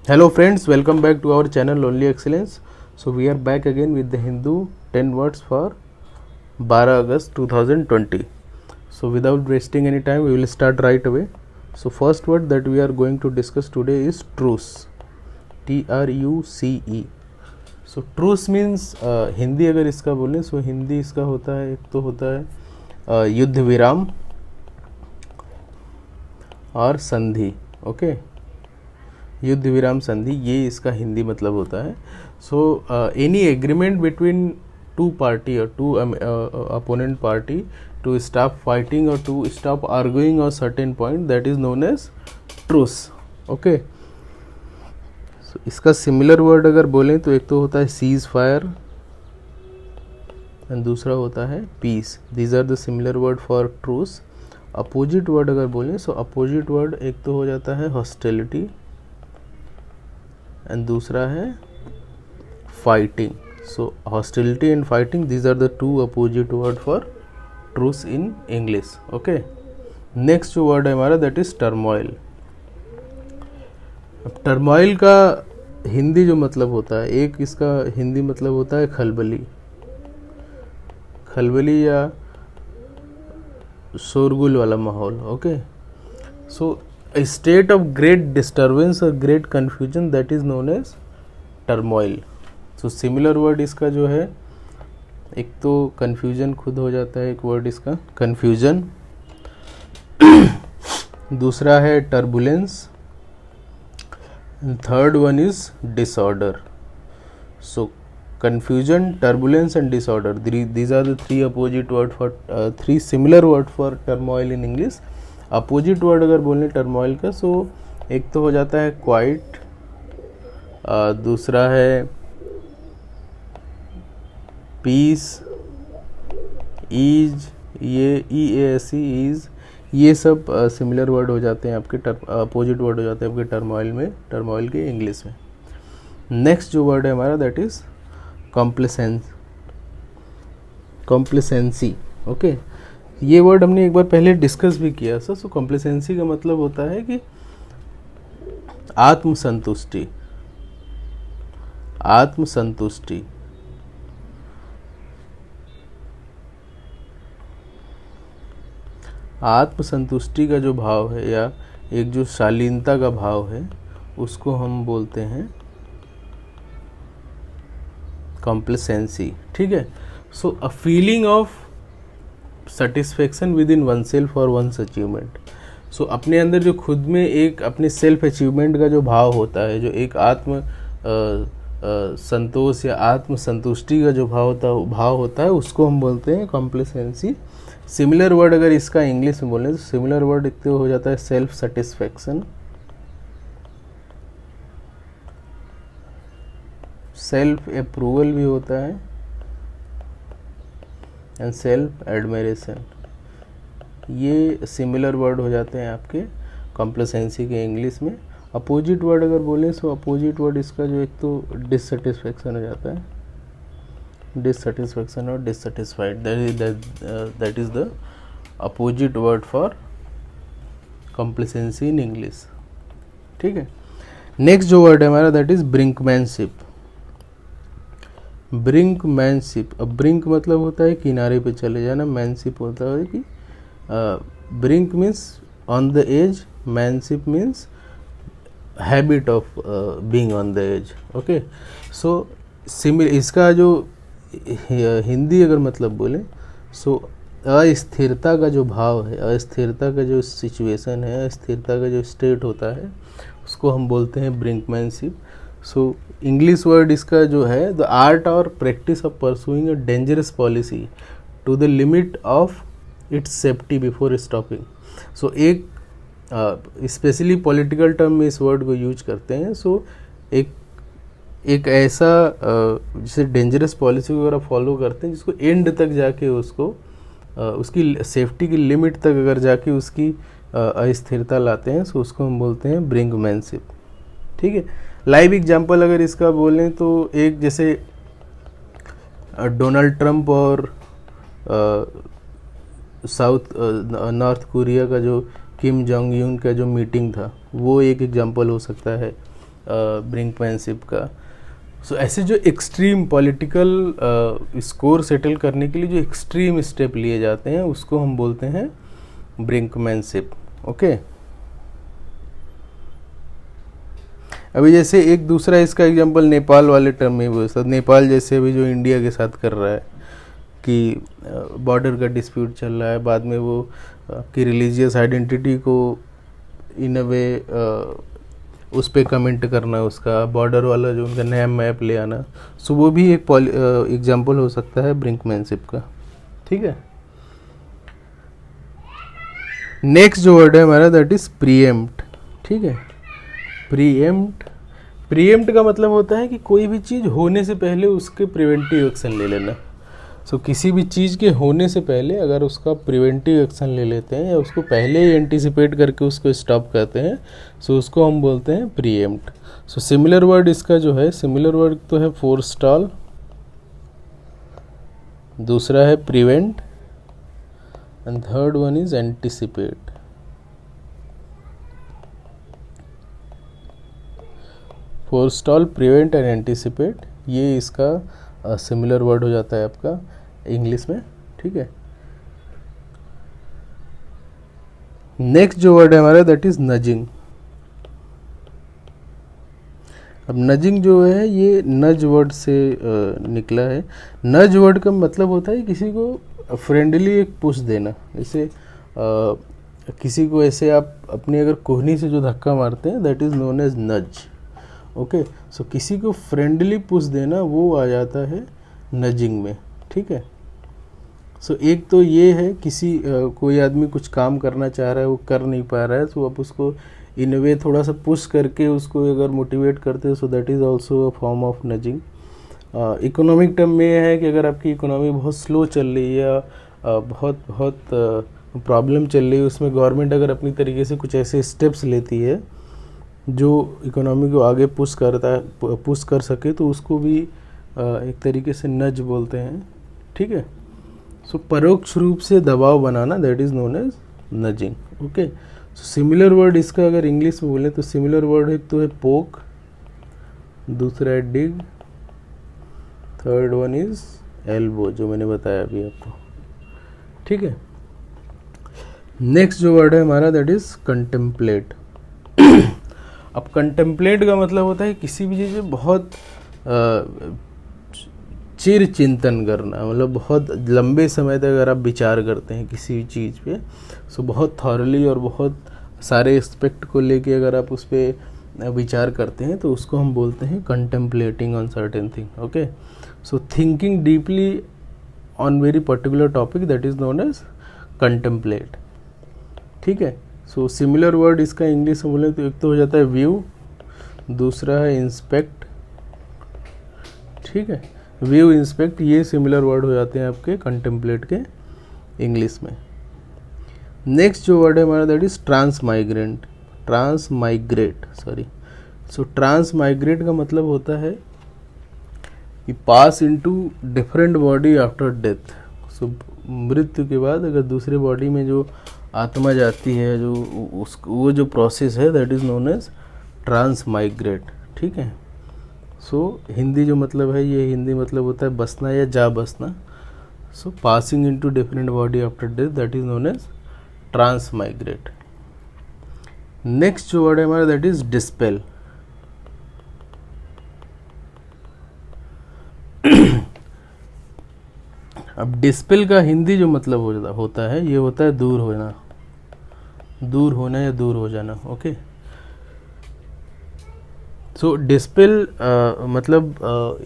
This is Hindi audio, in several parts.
Hello friends, welcome back to our channel Only Excellence. So we are back again with the Hindu 10 words for 12 August 2020. So without wasting any time, we will start right away. So first word that we are going to discuss today is truce. TRUCE. So truce means Hindi अगर इसका बोलें so हिंदी इसका होता है, एक तो होता है युद्ध विराम और संधि. ओके, युद्ध विराम संधि, ये इसका हिंदी मतलब होता है. So any agreement between two party और two opponent party to stop fighting और to stop arguing on certain point, that is known as truce. Okay, so इसका सिमिलर वर्ड अगर बोलें तो एक तो होता है सीज फायर एंड दूसरा होता है peace. These are the similar word for truce. Opposite word अगर बोलें सो अपोजिट वर्ड एक तो हो जाता है हॉस्टिलिटी एंड दूसरा है fighting. So hostility and fighting, these are the two opposite word for truce in English. Okay, next जो वर्ड है हमारा दैट इज टर्मोइल. अब टर्मोइल का हिंदी जो मतलब होता है, एक इसका हिंदी मतलब होता है खलबली. खलबली या शोरगुल वाला माहौल. Okay, so a state of great disturbance or great confusion that is known as turmoil. so similar word इसका जो है, एक तो confusion खुद हो जाता है, एक word इसका confusion, दूसरा है turbulence, and third one is disorder. so confusion, turbulence and disorder, these are the three opposite word for three similar word for turmoil in English. Opposite word अगर बोलें टर्मोइल का, सो एक तो हो जाता है क्वाइट, दूसरा है पीस, ईज, ये EASE ईज, ये सब सिमिलर वर्ड हो जाते हैं आपके, अपोजिट वर्ड हो जाते हैं आपके टर्मोइल में, टर्मोइल के इंग्लिश में. नेक्स्ट जो वर्ड है हमारा दैट इज कॉम्प्लेसेंसी. ओके, ये वर्ड हमने एक बार पहले डिस्कस भी किया सर. सो कॉम्प्लेसेंसी का मतलब होता है कि आत्मसंतुष्टि. आत्मसंतुष्टि, आत्मसंतुष्टि का जो भाव है या एक जो शालीनता का भाव है उसको हम बोलते हैं कॉम्प्लेसेंसी. ठीक है, so a feeling of satisfaction within oneself और वंस अचीवमेंट. सो अपने अंदर जो खुद में एक अपने सेल्फ अचीवमेंट का जो भाव होता है, जो एक आत्म संतोष या आत्म संतुष्टि का जो भाव होता है उसको हम बोलते हैं कॉम्प्लेसेंसी. सिमिलर वर्ड अगर इसका इंग्लिश में बोलें तो सिमिलर वर्ड एक तो हो जाता है सेल्फ सेटिस्फेक्शन, सेल्फ अप्रूवल भी होता है एंड सेल्फ एडमिरेशन. ये सिमिलर वर्ड हो जाते हैं आपके कॉम्प्लेसेंसी के इंग्लिश में. अपोजिट वर्ड अगर बोलें सो अपोजिट वर्ड इसका जो एक तो डिससेटिस्फेक्शन हो जाता है, डिससेटिस्फेक्शन और dissatisfied, that is the opposite word for complacency in English. ठीक है, नेक्स्ट जो वर्ड है हमारा दैट इज ब्रिंकमैनशिप. ब्रिंकमैनशिप, अब ब्रिंक मतलब होता है किनारे पे चले जाना, मैनशिप होता है कि brink means on the edge, manship means habit of being on the edge. Okay, so इसका जो हिंदी अगर मतलब बोलें सो अस्थिरता का जो भाव है, अस्थिरता का जो सिचुएशन है, अस्थिरता का जो स्टेट होता है उसको हम बोलते हैं ब्रिंकमैनशिप. सो इंग्लिश वर्ड इसका जो है द आर्ट और practice of pursuing a dangerous policy to the limit of its safety before stopping. So एक स्पेशली पॉलिटिकल टर्म में इस वर्ड को यूज करते हैं. सो एक ऐसा जैसे डेंजरस पॉलिसी वगैरह फॉलो करते हैं जिसको एंड तक जाके उसको उसकी सेफ्टी की लिमिट तक अगर जाके उसकी अस्थिरता लाते हैं, सो उसको हम बोलते हैं ब्रिंकमैनशिप. ठीक है, लाइव एग्जाम्पल अगर इसका बोलें तो एक जैसे डोनाल्ड ट्रंप और नॉर्थ कोरिया का जो किम जोंग यून का जो मीटिंग था वो एक एग्जाम्पल हो सकता है. ब्रिंकमैनशिप का। सो ऐसे जो एक्सट्रीम पॉलिटिकल स्कोर सेटल करने के लिए जो एक्सट्रीम स्टेप लिए जाते हैं उसको हम बोलते हैं ब्रिंकमैनशिप। ओके, अभी जैसे एक दूसरा इसका एग्जांपल नेपाल वाले टर्म में भी हो, नेपाल जैसे अभी जो इंडिया के साथ कर रहा है कि बॉर्डर का डिस्प्यूट चल रहा है, बाद में वो आपकी रिलीजियस आइडेंटिटी को इन अ वे उस पर कमेंट करना, उसका बॉर्डर वाला जो उनका नया मैप ले आना। सो वो भी एक एग्जांपल हो सकता है ब्रिंकमैनशिप का। ठीक है, नेक्स्ट जो वर्ड है हमारा दैट इज प्रीएम्प्ट। ठीक है, प्रीएम्प्ट का मतलब होता है कि कोई भी चीज़ होने से पहले उसके प्रिवेंटिव एक्शन ले लेना। सो किसी भी चीज़ के होने से पहले अगर उसका प्रिवेंटिव एक्शन ले लेते हैं या उसको पहले ही एंटिसिपेट करके उसको स्टॉप करते हैं, सो उसको हम बोलते हैं प्रीएम्प्ट। सो सिमिलर वर्ड इसका जो है, सिमिलर वर्ड तो है फोरस्टॉल, दूसरा है prevent and third one is anticipate. Forestall, prevent and anticipate, ये इसका सिमिलर वर्ड हो जाता है आपका इंग्लिश में। ठीक है, नेक्स्ट जो वर्ड है हमारा दैट इज नजिंग। अब नजिंग जो है ये नज वर्ड से निकला है। नज वर्ड का मतलब होता है किसी को फ्रेंडली एक पुश देना। जैसे किसी को ऐसे आप अपनी अगर कोहनी से जो धक्का मारते हैं दैट इज नोन एज नज। ओके, सो किसी को फ्रेंडली पुश देना वो आ जाता है नजिंग में। ठीक है, सो एक तो ये है किसी कोई आदमी कुछ काम करना चाह रहा है, वो कर नहीं पा रहा है, तो आप उसको इन वे थोड़ा सा पुश करके उसको अगर मोटिवेट करते हो, so that is also a form of nudging. Economic term में यह है कि अगर आपकी इकोनॉमी बहुत स्लो चल रही है या बहुत प्रॉब्लम चल रही है, उसमें गवर्नमेंट अगर अपनी तरीके से कुछ ऐसे स्टेप्स लेती है जो इकोनॉमी को आगे पुश कर सके, तो उसको भी एक तरीके से नज बोलते हैं। ठीक है, सो परोक्ष रूप से दबाव बनाना that is known as nudging. Okay, so similar word इसका अगर इंग्लिश में बोलें तो सिमिलर वर्ड एक तो है पोक, दूसरा है डिग, थर्ड वन इज एल्बो जो मैंने बताया अभी आपको। ठीक है, नेक्स्ट जो वर्ड है हमारा दैट इज कंटेम्पलेट। अब कंटेम्पलेट का मतलब होता है किसी भी चीज़ में बहुत चिर चिंतन करना, मतलब बहुत लंबे समय तक अगर आप विचार करते हैं किसी भी चीज़ पे, सो बहुत थॉरली और बहुत सारे एस्पेक्ट को लेके अगर आप उस पर विचार करते हैं तो उसको हम बोलते हैं contemplating on certain thing. Okay, so thinking deeply on very particular topic that is known as contemplate. ठीक है, सो सिमिलर वर्ड इसका इंग्लिश में बोले तो एक तो हो जाता है व्यू, दूसरा है इंस्पेक्ट। ठीक है, व्यू, इंस्पेक्ट, ये सिमिलर वर्ड हो जाते हैं आपके कंटेम्पलेट के इंग्लिश में। नेक्स्ट जो वर्ड है हमारा दैट इज ट्रांसमाइग्रेट। सो ट्रांसमाइग्रेट का मतलब होता है कि pass into different body after death. So मृत्यु के बाद अगर दूसरे बॉडी में जो आत्मा जाती है, जो वो जो प्रोसेस है दैट इज़ नोन एज ट्रांसमाइग्रेट। ठीक है, सो हिंदी जो मतलब है, ये हिंदी मतलब होता है बसना या जा बसना। So passing into different body after death that is known as transmigrate. Next जो वर्ड है हमारा दैट इज डिस्पेल। अब डिस्पेल का हिंदी जो मतलब होता है ये होता है दूर होना या दूर हो जाना। ओके, सो डिस्पेल मतलब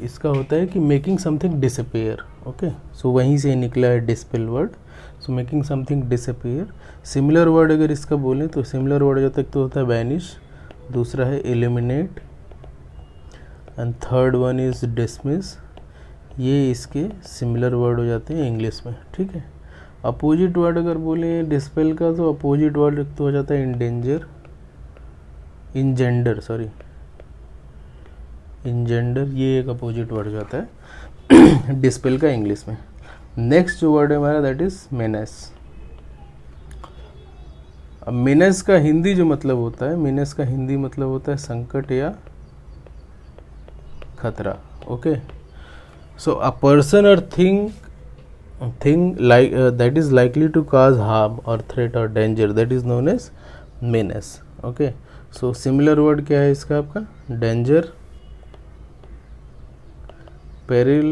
इसका होता है कि मेकिंग समथिंग डिसअपियर। ओके, सो वहीं से निकला है dispel word. So making something disappear. Similar word अगर इसका बोलें तो सिमिलर वर्ड जब तक तो होता है वैनिश, दूसरा है eliminate and third one is dismiss. ये इसके सिमिलर वर्ड हो जाते हैं इंग्लिश में। ठीक है, अपोजिट वर्ड अगर बोलें डिस्पेल का तो अपोजिट वर्ड तो हो जाता है इंजेंडर, ये एक अपोजिट वर्ड जाता है डिस्पेल का इंग्लिश में। नेक्स्ट जो वर्ड है हमारा दैट इज मेनेस। अब मेनेस का हिंदी जो मतलब होता है, मेनेस का हिंदी मतलब होता है संकट या खतरा. Okay, so a person or thing like that is likely to cause harm or threat or danger, that is known as menace. Okay, so similar word क्या है इसका आपका? danger, peril,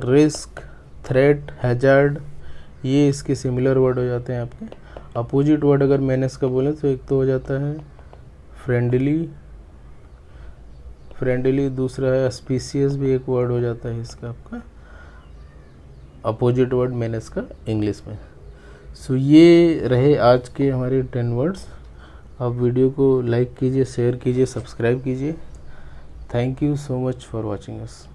risk, threat, hazard, ये इसके सिमिलर वर्ड हो जाते हैं आपके. अपोजिट वर्ड अगर menace का बोलें तो एक तो हो जाता है फ्रेंडली, दूसरा है स्पीसीज, भी एक वर्ड हो जाता है इसका आपका अपोजिट वर्ड menace का इंग्लिश में. सो ये रहे आज के हमारे 10 वर्ड्स. आप वीडियो को लाइक कीजिए, शेयर कीजिए, सब्सक्राइब कीजिए. Thank you so much for watching us.